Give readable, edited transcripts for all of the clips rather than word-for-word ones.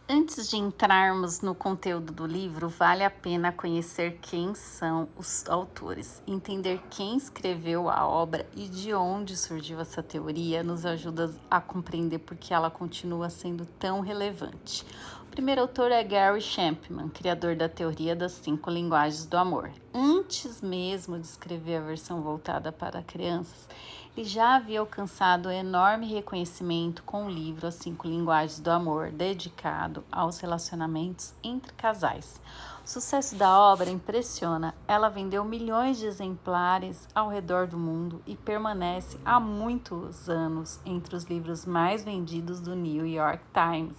Antes de entrarmos no conteúdo do livro, vale a pena conhecer quem são os autores. Entender quem escreveu a obra e de onde surgiu essa teoria nos ajuda a compreender por que ela continua sendo tão relevante. O primeiro autor é Gary Chapman, criador da teoria das 5 linguagens do amor. Antes mesmo de escrever a versão voltada para crianças, ele já havia alcançado enorme reconhecimento com o livro As 5 Linguagens do Amor, dedicado aos relacionamentos entre casais. O sucesso da obra impressiona. Ela vendeu milhões de exemplares ao redor do mundo e permanece há muitos anos entre os livros mais vendidos do New York Times.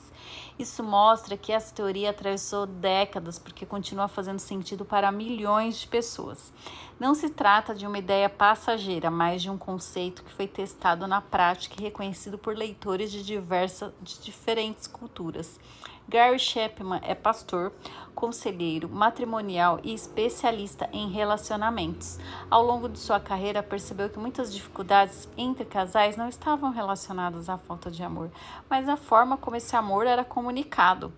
Isso mostra que essa teoria atravessou décadas porque continua fazendo sentido para milhões de pessoas. Não se trata de uma ideia passageira, mas de um conceito que foi testado na prática e reconhecido por leitores de diferentes culturas. Gary Chapman é pastor, conselheiro matrimonial e especialista em relacionamentos. Ao longo de sua carreira, percebeu que muitas dificuldades entre casais não estavam relacionadas à falta de amor, mas à forma como esse amor era comunicado.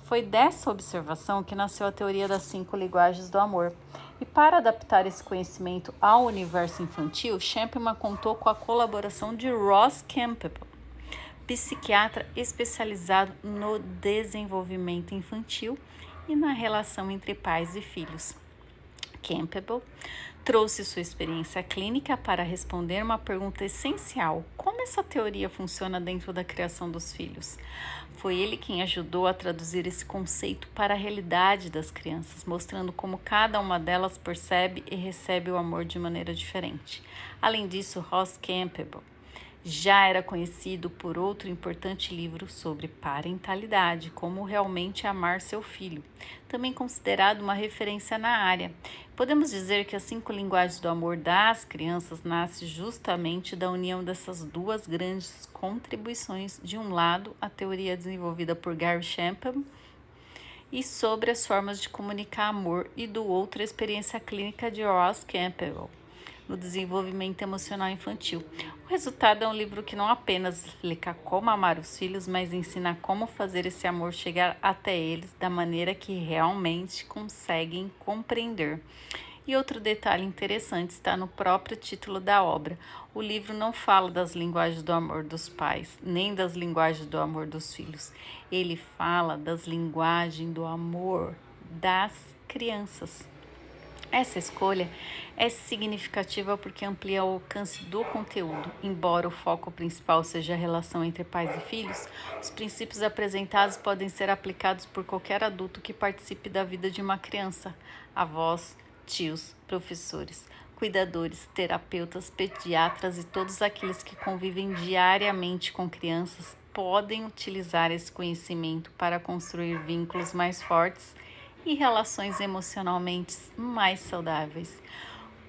Foi dessa observação que nasceu a teoria das 5 linguagens do amor. E para adaptar esse conhecimento ao universo infantil, Chapman contou com a colaboração de Ross Campbell, psiquiatra especializado no desenvolvimento infantil e na relação entre pais e filhos. Campbell trouxe sua experiência clínica para responder uma pergunta essencial: como essa teoria funciona dentro da criação dos filhos? Foi ele quem ajudou a traduzir esse conceito para a realidade das crianças, mostrando como cada uma delas percebe e recebe o amor de maneira diferente. Além disso, Ross Campbell já era conhecido por outro importante livro sobre parentalidade, como realmente amar seu filho, também considerado uma referência na área. Podemos dizer que as 5 linguagens do amor das crianças nasce justamente da união dessas duas grandes contribuições. De um lado, a teoria desenvolvida por Gary Chapman e sobre as formas de comunicar amor, e do outro, a experiência clínica de Ross Campbell no desenvolvimento emocional infantil. O resultado é um livro que não apenas explica como amar os filhos, mas ensina como fazer esse amor chegar até eles da maneira que realmente conseguem compreender. E outro detalhe interessante está no próprio título da obra. O livro não fala das linguagens do amor dos pais, nem das linguagens do amor dos filhos. Ele fala das linguagens do amor das crianças. Essa escolha é significativa porque amplia o alcance do conteúdo. Embora o foco principal seja a relação entre pais e filhos, os princípios apresentados podem ser aplicados por qualquer adulto que participe da vida de uma criança: avós, tios, professores, cuidadores, terapeutas, pediatras e todos aqueles que convivem diariamente com crianças podem utilizar esse conhecimento para construir vínculos mais fortes e relações emocionalmente mais saudáveis.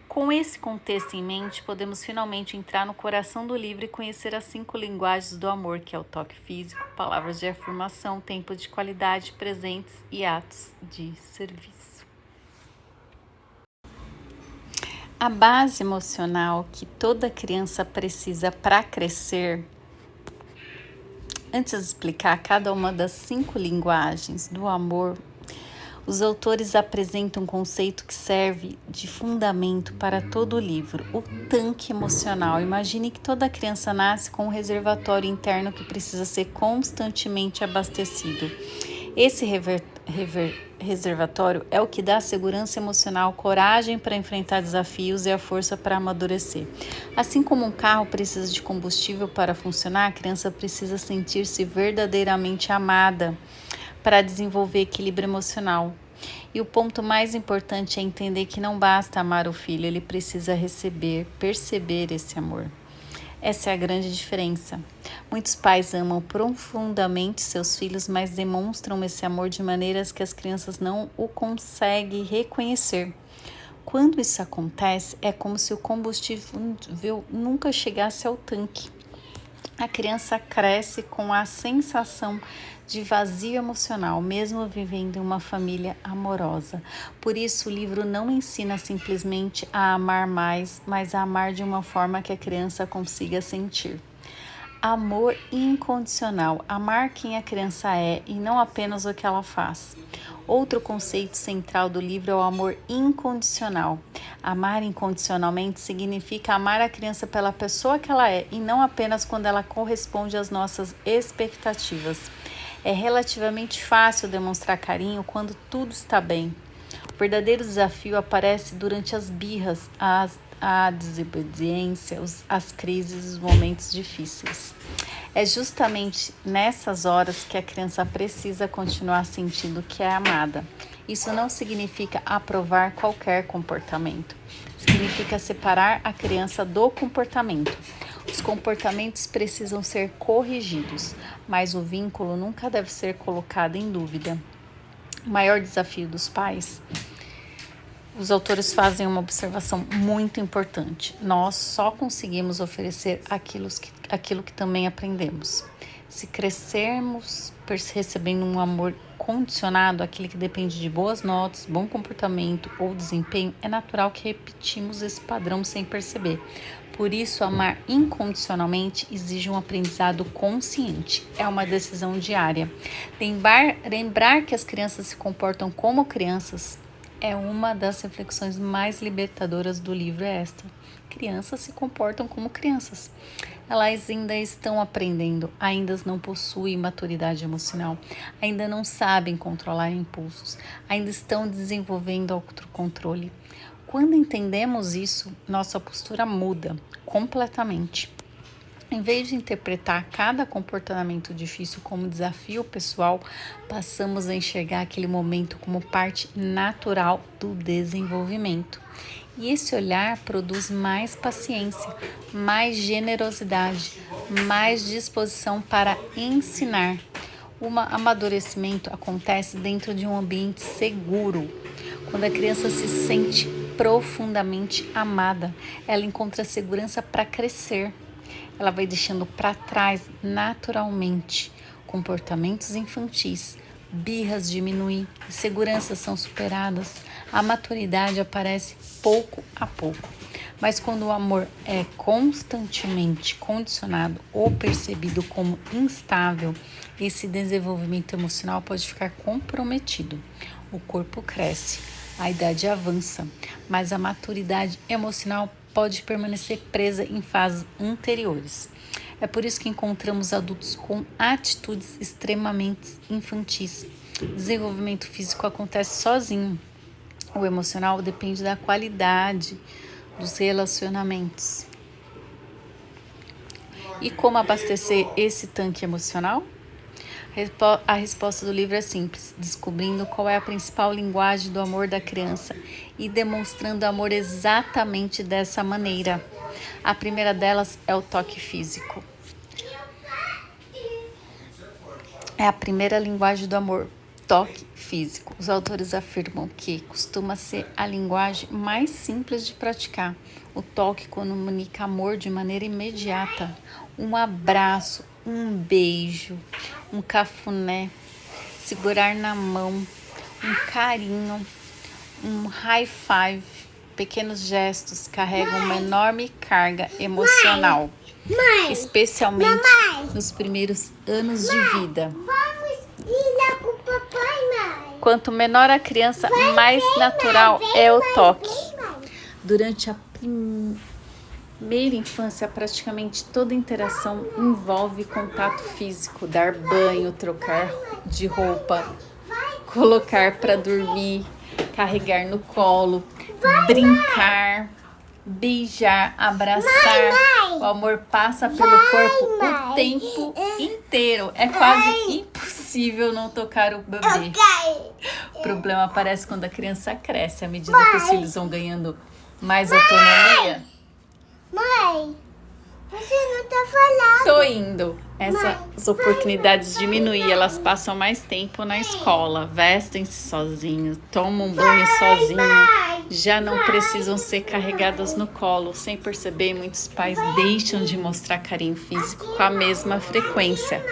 Com esse contexto em mente, podemos finalmente entrar no coração do livro e conhecer as 5 linguagens do amor, que é o toque físico, palavras de afirmação, tempo de qualidade, presentes e atos de serviço. A base emocional que toda criança precisa para crescer. Antes de explicar cada uma das 5 linguagens do amor, os autores apresentam um conceito que serve de fundamento para todo o livro: o tanque emocional. Imagine que toda criança nasce com um reservatório interno que precisa ser constantemente abastecido. Esse reservatório é o que dá segurança emocional, coragem para enfrentar desafios e a força para amadurecer. Assim como um carro precisa de combustível para funcionar, a criança precisa sentir-se verdadeiramente amada para desenvolver equilíbrio emocional. E o ponto mais importante é entender que não basta amar o filho, ele precisa perceber esse amor. Essa é a grande diferença. Muitos pais amam profundamente seus filhos, mas demonstram esse amor de maneiras que as crianças não o conseguem reconhecer. Quando isso acontece, é como se o combustível nunca chegasse ao tanque. A criança cresce com a sensação de vazio emocional, mesmo vivendo em uma família amorosa. Por isso, o livro não ensina simplesmente a amar mais, mas a amar de uma forma que a criança consiga sentir. Amor incondicional. Amar quem a criança é e não apenas o que ela faz. Outro conceito central do livro é o amor incondicional. Amar incondicionalmente significa amar a criança pela pessoa que ela é e não apenas quando ela corresponde às nossas expectativas. É relativamente fácil demonstrar carinho quando tudo está bem. O verdadeiro desafio aparece durante as birras, a desobediência, as crises e os momentos difíceis. É justamente nessas horas que a criança precisa continuar sentindo que é amada. Isso não significa aprovar qualquer comportamento. Significa separar a criança do comportamento. Os comportamentos precisam ser corrigidos, mas o vínculo nunca deve ser colocado em dúvida. O maior desafio dos pais, os autores fazem uma observação muito importante. Nós só conseguimos oferecer aquilo que também aprendemos. Se crescermos recebendo um amor condicionado, aquele que depende de boas notas, bom comportamento ou desempenho, é natural que repetimos esse padrão sem perceber. Por isso, amar incondicionalmente exige um aprendizado consciente. É uma decisão diária. Lembrar que as crianças se comportam como crianças é uma das reflexões mais libertadoras do livro. Esta. Crianças se comportam como crianças. Elas ainda estão aprendendo, ainda não possuem maturidade emocional, ainda não sabem controlar impulsos, ainda estão desenvolvendo autocontrole. Quando entendemos isso, nossa postura muda completamente. Em vez de interpretar cada comportamento difícil como desafio pessoal, passamos a enxergar aquele momento como parte natural do desenvolvimento. E esse olhar produz mais paciência, mais generosidade, mais disposição para ensinar. O amadurecimento acontece dentro de um ambiente seguro. Quando a criança se sente profundamente amada, ela encontra segurança para crescer. Ela vai deixando para trás naturalmente comportamentos infantis, birras diminuem, inseguranças são superadas, a maturidade aparece pouco a pouco. Mas quando o amor é constantemente condicionado ou percebido como instável, esse desenvolvimento emocional pode ficar comprometido. O corpo cresce, a idade avança, mas a maturidade emocional pode permanecer presa em fases anteriores. É por isso que encontramos adultos com atitudes extremamente infantis. O desenvolvimento físico acontece sozinho. O emocional depende da qualidade dos relacionamentos. E como abastecer esse tanque emocional? A resposta do livro é simples, descobrindo qual é a principal linguagem do amor da criança e demonstrando amor exatamente dessa maneira. A primeira delas é o toque físico. É a primeira linguagem do amor, toque físico. Os autores afirmam que costuma ser a linguagem mais simples de praticar. O toque comunica amor de maneira imediata. Um abraço, um beijo, um cafuné, segurar na mão, um carinho, um high five, pequenos gestos carregam uma enorme carga emocional, especialmente nos primeiros anos de vida. Vamos ir lá com o papai, mãe. Quanto menor a criança, mais natural é o toque. Durante a primeira infância, praticamente toda interação envolve contato físico, dar banho, trocar de roupa, colocar para dormir, carregar no colo, brincar, beijar, abraçar. O amor passa pelo corpo o tempo inteiro. É quase impossível não tocar o bebê. O problema aparece quando a criança cresce, à medida que os filhos vão ganhando mais autonomia. Mãe, você não tá falando. Tô indo. Essas oportunidades diminuem, elas passam mais tempo na escola, vestem-se sozinhos, tomam banho sozinhos, já não precisam ser carregadas no colo. Sem perceber, muitos pais deixam de mostrar carinho físico com a mesma frequência.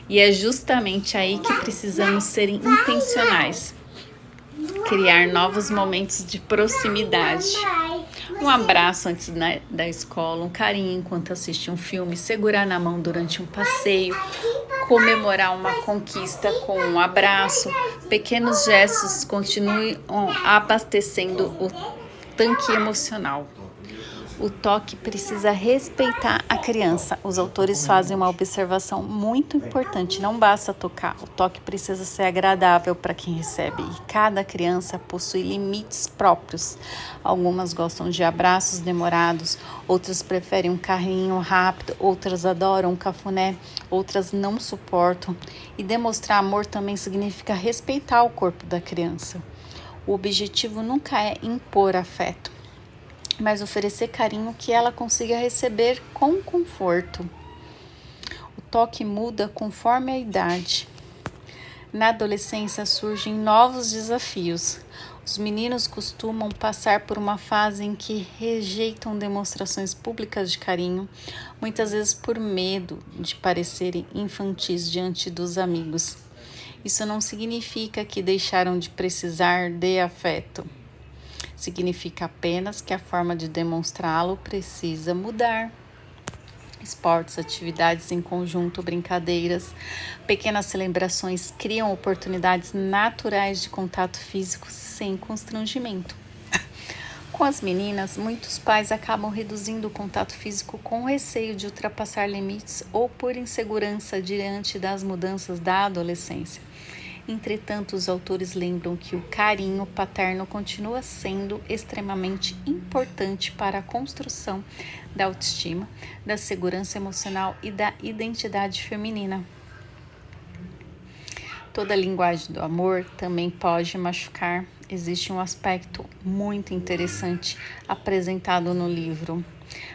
E é justamente aí que precisamos ser intencionais. Criar novos momentos de proximidade. Um abraço antes da escola, um carinho enquanto assiste um filme, segurar na mão durante um passeio, comemorar uma conquista com um abraço. Pequenos gestos continuem abastecendo o tanque emocional. O toque precisa respeitar a criança. Os autores fazem uma observação muito importante. Não basta tocar, o toque precisa ser agradável para quem recebe. E cada criança possui limites próprios. Algumas gostam de abraços demorados, outras preferem um carrinho rápido, outras adoram um cafuné, outras não suportam. E demonstrar amor também significa respeitar o corpo da criança. O objetivo nunca é impor afeto, mas oferecer carinho que ela consiga receber com conforto. O toque muda conforme a idade. Na adolescência surgem novos desafios. Os meninos costumam passar por uma fase em que rejeitam demonstrações públicas de carinho, muitas vezes por medo de parecerem infantis diante dos amigos. Isso não significa que deixaram de precisar de afeto. Significa apenas que a forma de demonstrá-lo precisa mudar. Esportes, atividades em conjunto, brincadeiras, pequenas celebrações criam oportunidades naturais de contato físico sem constrangimento. Com as meninas, muitos pais acabam reduzindo o contato físico com receio de ultrapassar limites ou por insegurança diante das mudanças da adolescência. Entretanto, os autores lembram que o carinho paterno continua sendo extremamente importante para a construção da autoestima, da segurança emocional e da identidade feminina. Toda linguagem do amor também pode machucar. Existe um aspecto muito interessante apresentado no livro.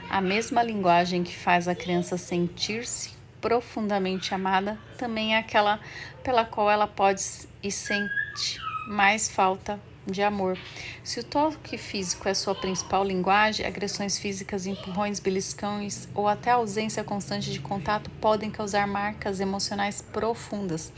A mesma linguagem que faz a criança sentir-se profundamente amada também é aquela pela qual ela pode e sente mais falta de amor. Se o toque físico é sua principal linguagem, agressões físicas, empurrões, beliscões ou até a ausência constante de contato podem causar marcas emocionais profundas.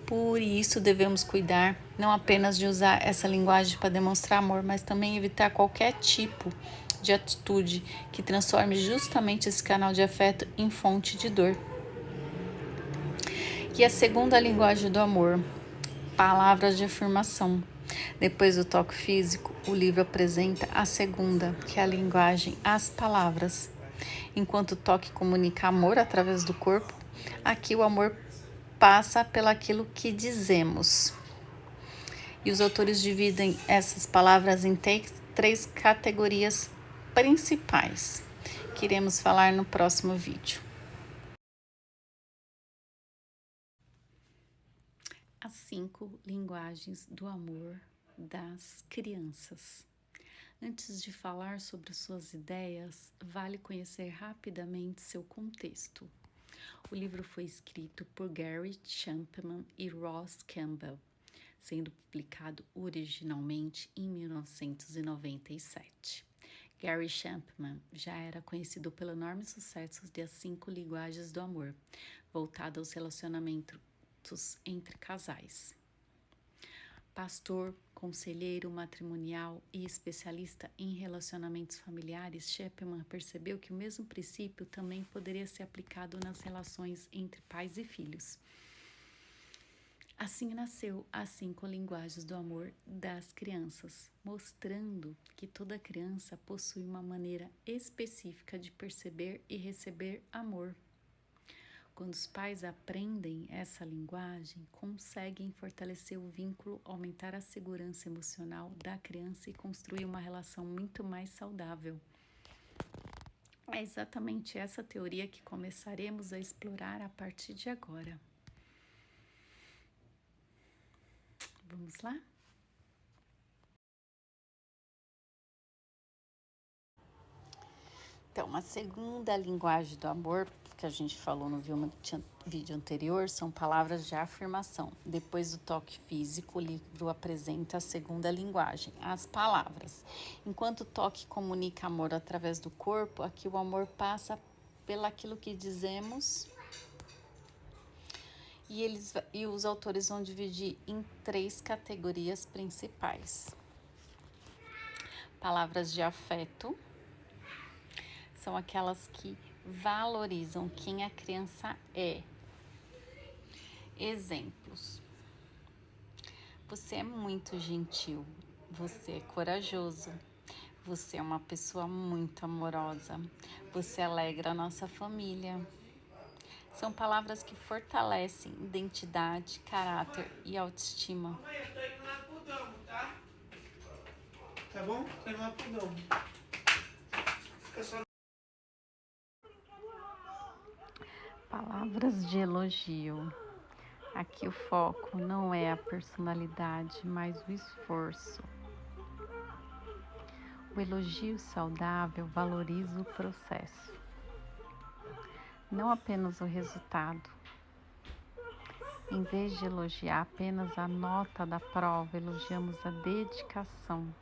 Por isso devemos cuidar não apenas de usar essa linguagem para demonstrar amor, mas também evitar qualquer tipo de atitude que transforme justamente esse canal de afeto em fonte de dor. E a segunda linguagem do amor, palavras de afirmação. Depois do toque físico, o livro apresenta a segunda, que é a linguagem, as palavras. Enquanto o toque comunica amor através do corpo, aqui o amor passa pelaquilo que dizemos. E os autores dividem essas palavras em três categorias principais, que iremos falar no próximo vídeo. As 5 linguagens do amor das crianças. Antes de falar sobre suas ideias, vale conhecer rapidamente seu contexto. O livro foi escrito por Gary Chapman e Ross Campbell, sendo publicado originalmente em 1997. Gary Chapman já era conhecido pelo enorme sucesso de As 5 Linguagens do Amor, voltado aos relacionamentos entre casais. Pastor, conselheiro matrimonial e especialista em relacionamentos familiares, Chapman percebeu que o mesmo princípio também poderia ser aplicado nas relações entre pais e filhos. Assim nasceu As 5 Linguagens do Amor das Crianças, mostrando que toda criança possui uma maneira específica de perceber e receber amor. Quando os pais aprendem essa linguagem, conseguem fortalecer o vínculo, aumentar a segurança emocional da criança e construir uma relação muito mais saudável. É exatamente essa teoria que começaremos a explorar a partir de agora. Vamos lá? Então, a segunda linguagem do amor, que a gente falou no vídeo anterior, são palavras de afirmação. Depois do toque físico, o livro apresenta a segunda linguagem, as palavras. Enquanto o toque comunica amor através do corpo, aqui o amor passa pelaquilo que dizemos. E os autores vão dividir em 3 categorias principais. Palavras de afeto são aquelas que valorizam quem a criança é. Exemplos: você é muito gentil, você é corajoso, você é uma pessoa muito amorosa, você alegra a nossa família. São palavras que fortalecem identidade, caráter e autoestima. Mãe, eu tô indo lá pro domo, tá? Tá bom? Tô indo lá pro domo. Fica só. Palavras de elogio. Aqui o foco não é a personalidade, mas o esforço. O elogio saudável valoriza o processo, não apenas o resultado. Em vez de elogiar apenas a nota da prova, elogiamos a dedicação.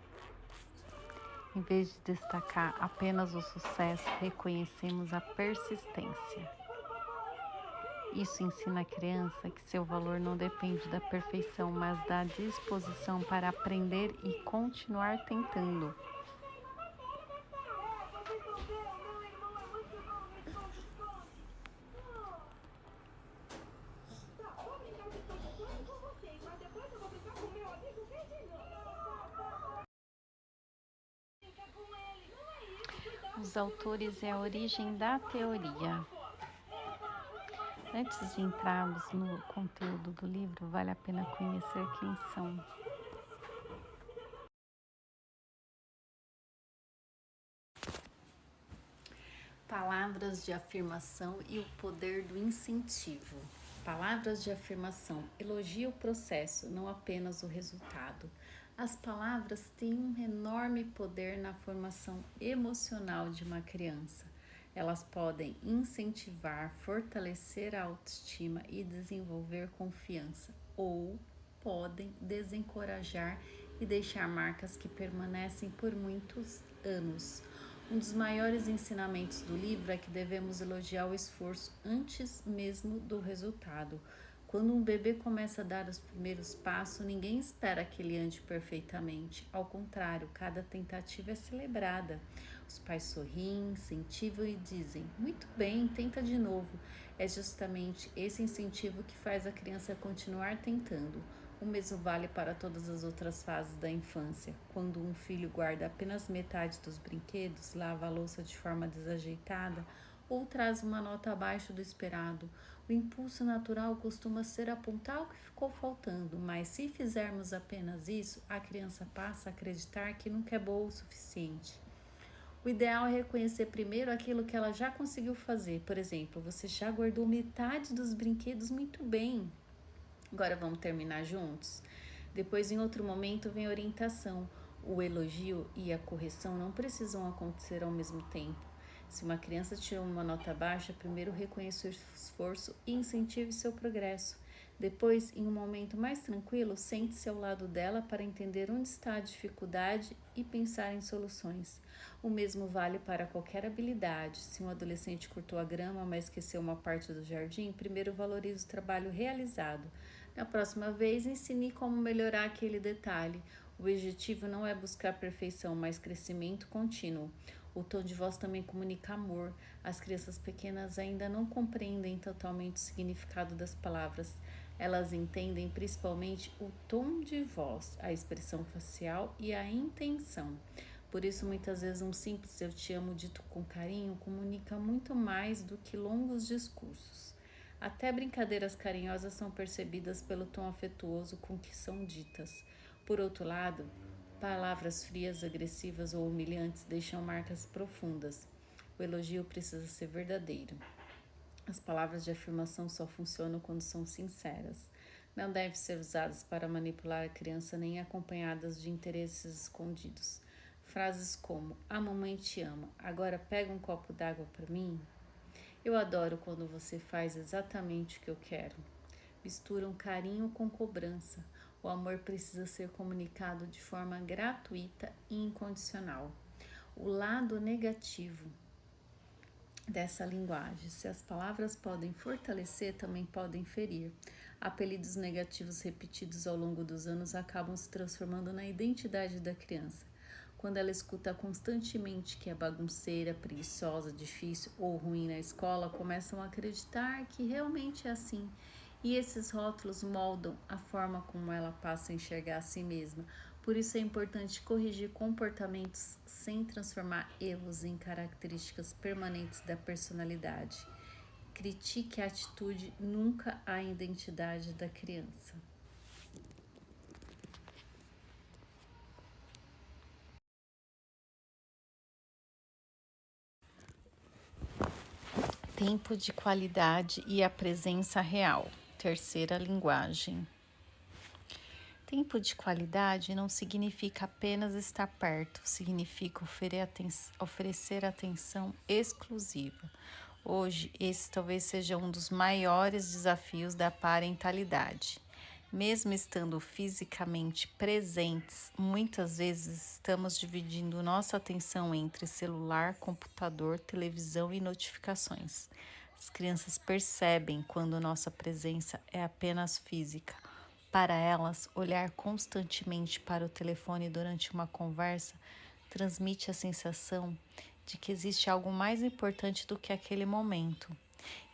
Em vez de destacar apenas o sucesso, reconhecemos a persistência. Isso ensina a criança que seu valor não depende da perfeição, mas da disposição para aprender e continuar tentando. Os autores e a origem da teoria. Antes de entrarmos no conteúdo do livro, vale a pena conhecer quem são. Palavras de afirmação e o poder do incentivo. Palavras de afirmação elogia o processo, não apenas o resultado. As palavras têm um enorme poder na formação emocional de uma criança. Elas podem incentivar, fortalecer a autoestima e desenvolver confiança, ou podem desencorajar e deixar marcas que permanecem por muitos anos. Um dos maiores ensinamentos do livro é que devemos elogiar o esforço antes mesmo do resultado. Quando um bebê começa a dar os primeiros passos, ninguém espera que ele ande perfeitamente. Ao contrário, cada tentativa é celebrada. Os pais sorriem, incentivam e dizem: muito bem, tenta de novo. É justamente esse incentivo que faz a criança continuar tentando. O mesmo vale para todas as outras fases da infância. Quando um filho guarda apenas metade dos brinquedos, lava a louça de forma desajeitada ou traz uma nota abaixo do esperado, o impulso natural costuma ser apontar o que ficou faltando, mas se fizermos apenas isso, a criança passa a acreditar que nunca é boa o suficiente. O ideal é reconhecer primeiro aquilo que ela já conseguiu fazer. Por exemplo, você já guardou metade dos brinquedos muito bem. Agora vamos terminar juntos? Depois, em outro momento, vem a orientação. O elogio e a correção não precisam acontecer ao mesmo tempo. Se uma criança tirou uma nota baixa, primeiro reconheça o esforço e incentive seu progresso. Depois, em um momento mais tranquilo, sente-se ao lado dela para entender onde está a dificuldade e pensar em soluções. O mesmo vale para qualquer habilidade. Se um adolescente cortou a grama, mas esqueceu uma parte do jardim, primeiro valorize o trabalho realizado. Na próxima vez, ensine como melhorar aquele detalhe. O objetivo não é buscar perfeição, mas crescimento contínuo. O tom de voz também comunica amor. As crianças pequenas ainda não compreendem totalmente o significado das palavras. Elas entendem principalmente o tom de voz, a expressão facial e a intenção. Por isso, muitas vezes, um simples "eu te amo" dito com carinho comunica muito mais do que longos discursos. Até brincadeiras carinhosas são percebidas pelo tom afetuoso com que são ditas. Por outro lado, palavras frias, agressivas ou humilhantes deixam marcas profundas. O elogio precisa ser verdadeiro. As palavras de afirmação só funcionam quando são sinceras. Não devem ser usadas para manipular a criança nem acompanhadas de interesses escondidos. Frases como: a mamãe te ama, agora pega um copo d'água para mim. Eu adoro quando você faz exatamente o que eu quero. Misturam carinho com cobrança. O amor precisa ser comunicado de forma gratuita e incondicional. O lado negativo dessa linguagem: se as palavras podem fortalecer, também podem ferir. Apelidos negativos repetidos ao longo dos anos acabam se transformando na identidade da criança. Quando ela escuta constantemente que é bagunceira, preguiçosa, difícil ou ruim na escola, começam a acreditar que realmente é assim. E esses rótulos moldam a forma como ela passa a enxergar a si mesma. Por isso é importante corrigir comportamentos sem transformar erros em características permanentes da personalidade. Critique a atitude, nunca a identidade da criança. Tempo de qualidade e a presença real. Terceira linguagem. Tempo de qualidade não significa apenas estar perto, significa oferecer atenção exclusiva. Hoje, esse talvez seja um dos maiores desafios da parentalidade. Mesmo estando fisicamente presentes, muitas vezes estamos dividindo nossa atenção entre celular, computador, televisão e notificações. As crianças percebem quando nossa presença é apenas física. Para elas, olhar constantemente para o telefone durante uma conversa transmite a sensação de que existe algo mais importante do que aquele momento.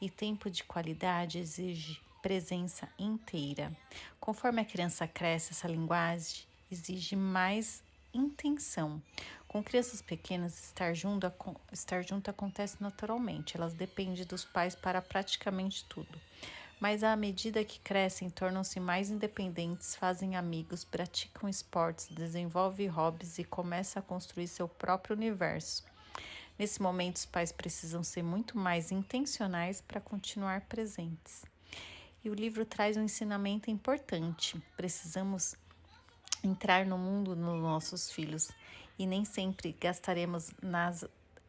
E tempo de qualidade exige presença inteira. Conforme a criança cresce, essa linguagem exige mais intenção. Com crianças pequenas, estar junto acontece naturalmente. Elas dependem dos pais para praticamente tudo. Mas à medida que crescem, tornam-se mais independentes, fazem amigos, praticam esportes, desenvolvem hobbies e começam a construir seu próprio universo. Nesse momento, os pais precisam ser muito mais intencionais para continuar presentes. E o livro traz um ensinamento importante. Precisamos entrar no mundo dos nossos filhos e nem sempre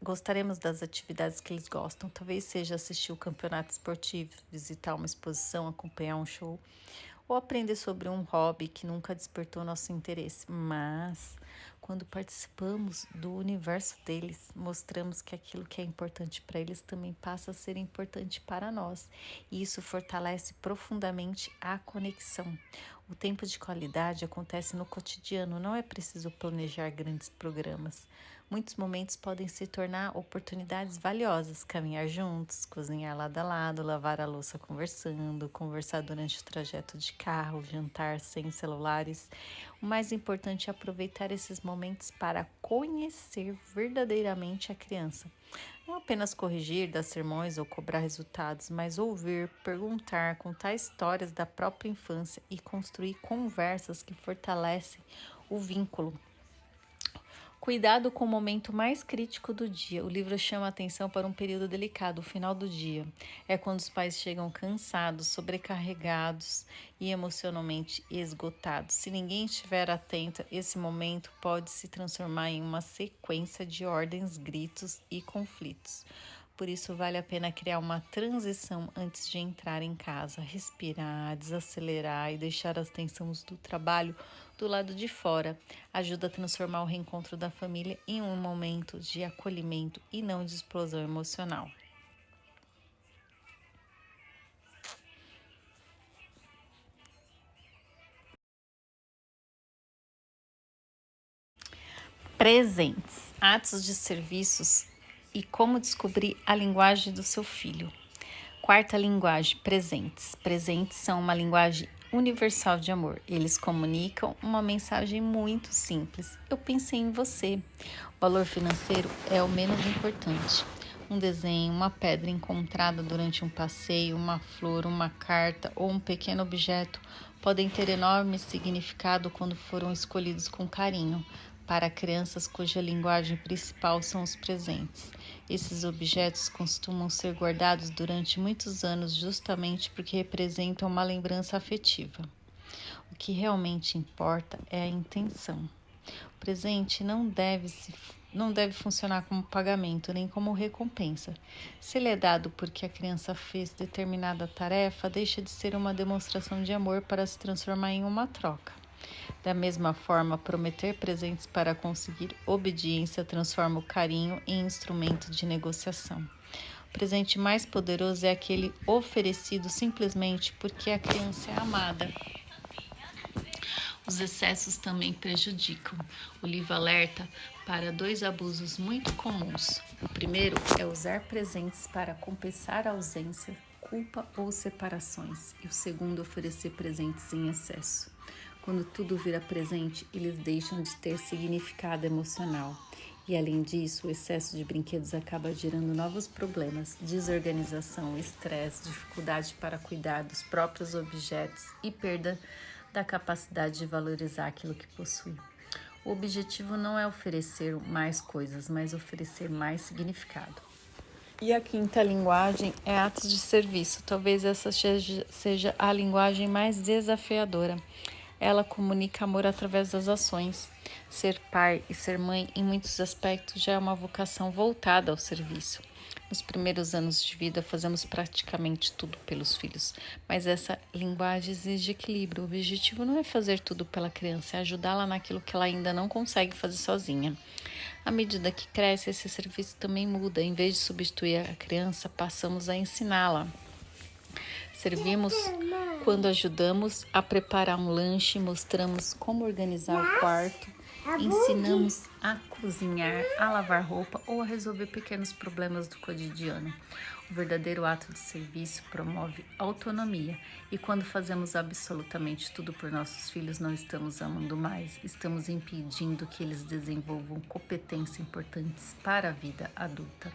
gostaremos das atividades que eles gostam. Talvez seja assistir o campeonato esportivo, visitar uma exposição, acompanhar um show ou aprender sobre um hobby que nunca despertou nosso interesse. Mas, quando participamos do universo deles, mostramos que aquilo que é importante para eles também passa a ser importante para nós. E isso fortalece profundamente a conexão. O tempo de qualidade acontece no cotidiano, não é preciso planejar grandes programas. Muitos momentos podem se tornar oportunidades valiosas, caminhar juntos, cozinhar lado a lado, lavar a louça conversando, conversar durante o trajeto de carro, jantar sem celulares. O mais importante é aproveitar esses momentos para conhecer verdadeiramente a criança. Não apenas corrigir, dar sermões ou cobrar resultados, mas ouvir, perguntar, contar histórias da própria infância e construir conversas que fortalecem o vínculo. Cuidado com o momento mais crítico do dia. O livro chama a atenção para um período delicado, o final do dia. É quando os pais chegam cansados, sobrecarregados e emocionalmente esgotados. Se ninguém estiver atento, esse momento pode se transformar em uma sequência de ordens, gritos e conflitos. Por isso, vale a pena criar uma transição antes de entrar em casa, respirar, desacelerar e deixar as tensões do trabalho do lado de fora. Ajuda a transformar o reencontro da família em um momento de acolhimento e não de explosão emocional. Presentes, atos de serviços e como descobrir a linguagem do seu filho. Quarta linguagem, presentes. Presentes são uma linguagem universal de amor. Eles comunicam uma mensagem muito simples. Eu pensei em você. O valor financeiro é o menos importante. Um desenho, uma pedra encontrada durante um passeio, uma flor, uma carta ou um pequeno objeto podem ter enorme significado quando foram escolhidos com carinho. Para crianças cuja linguagem principal são os presentes. Esses objetos costumam ser guardados durante muitos anos justamente porque representam uma lembrança afetiva. O que realmente importa é a intenção. O presente não deve funcionar como pagamento nem como recompensa. Se ele é dado porque a criança fez determinada tarefa, deixa de ser uma demonstração de amor para se transformar em uma troca. Da mesma forma, prometer presentes para conseguir obediência transforma o carinho em instrumento de negociação. O presente mais poderoso é aquele oferecido simplesmente porque a criança é amada. Os excessos também prejudicam. O livro alerta para 2 abusos muito comuns. O primeiro é usar presentes para compensar a ausência, culpa ou separações. E o segundo, oferecer presentes em excesso. Quando tudo vira presente, eles deixam de ter significado emocional. E além disso, o excesso de brinquedos acaba gerando novos problemas, desorganização, estresse, dificuldade para cuidar dos próprios objetos e perda da capacidade de valorizar aquilo que possui. O objetivo não é oferecer mais coisas, mas oferecer mais significado. E a quinta linguagem é atos de serviço. Talvez essa seja a linguagem mais desafiadora. Ela comunica amor através das ações. Ser pai e ser mãe, em muitos aspectos, já é uma vocação voltada ao serviço. Nos primeiros anos de vida, fazemos praticamente tudo pelos filhos, mas essa linguagem exige equilíbrio. O objetivo não é fazer tudo pela criança, é ajudá-la naquilo que ela ainda não consegue fazer sozinha. À medida que cresce, esse serviço também muda. Em vez de substituir a criança, passamos a ensiná-la. Servimos quando ajudamos a preparar um lanche, mostramos como organizar o quarto, ensinamos a cozinhar, a lavar roupa ou a resolver pequenos problemas do cotidiano. O verdadeiro ato de serviço promove autonomia e quando fazemos absolutamente tudo por nossos filhos, não estamos amando mais, estamos impedindo que eles desenvolvam competências importantes para a vida adulta.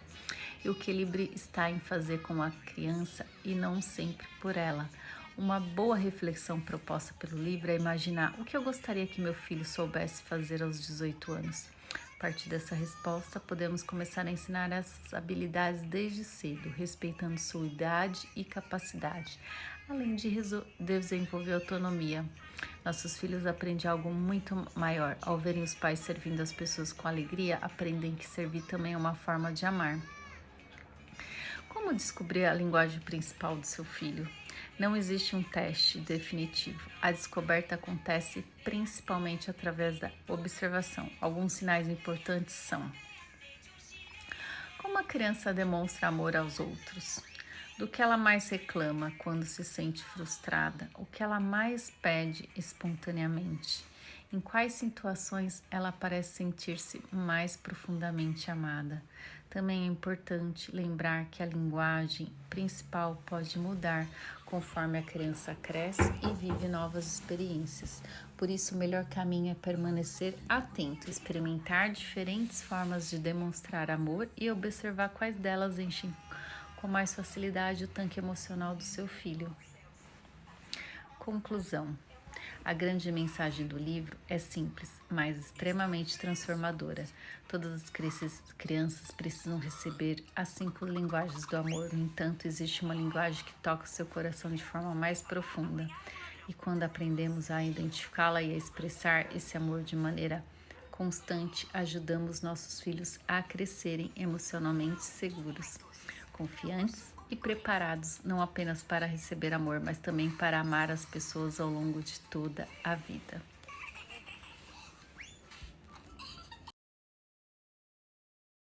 E o equilíbrio está em fazer com a criança e não sempre por ela. Uma boa reflexão proposta pelo livro é imaginar o que eu gostaria que meu filho soubesse fazer aos 18 anos. A partir dessa resposta, podemos começar a ensinar essas habilidades desde cedo, respeitando sua idade e capacidade, além de desenvolver autonomia. Nossos filhos aprendem algo muito maior. Ao verem os pais servindo as pessoas com alegria, aprendem que servir também é uma forma de amar. Como descobrir a linguagem principal do seu filho? Não existe um teste definitivo. A descoberta acontece principalmente através da observação. Alguns sinais importantes são: como a criança demonstra amor aos outros? Do que ela mais reclama quando se sente frustrada? O que ela mais pede espontaneamente? Em quais situações ela parece sentir-se mais profundamente amada? Também é importante lembrar que a linguagem principal pode mudar conforme a criança cresce e vive novas experiências. Por isso, o melhor caminho é permanecer atento, experimentar diferentes formas de demonstrar amor e observar quais delas enchem com mais facilidade o tanque emocional do seu filho. Conclusão. A grande mensagem do livro é simples, mas extremamente transformadora. Todas as crianças precisam receber as 5 linguagens do amor. No entanto, existe uma linguagem que toca o seu coração de forma mais profunda. E quando aprendemos a identificá-la e a expressar esse amor de maneira constante, ajudamos nossos filhos a crescerem emocionalmente seguros, confiantes e preparados não apenas para receber amor, mas também para amar as pessoas ao longo de toda a vida.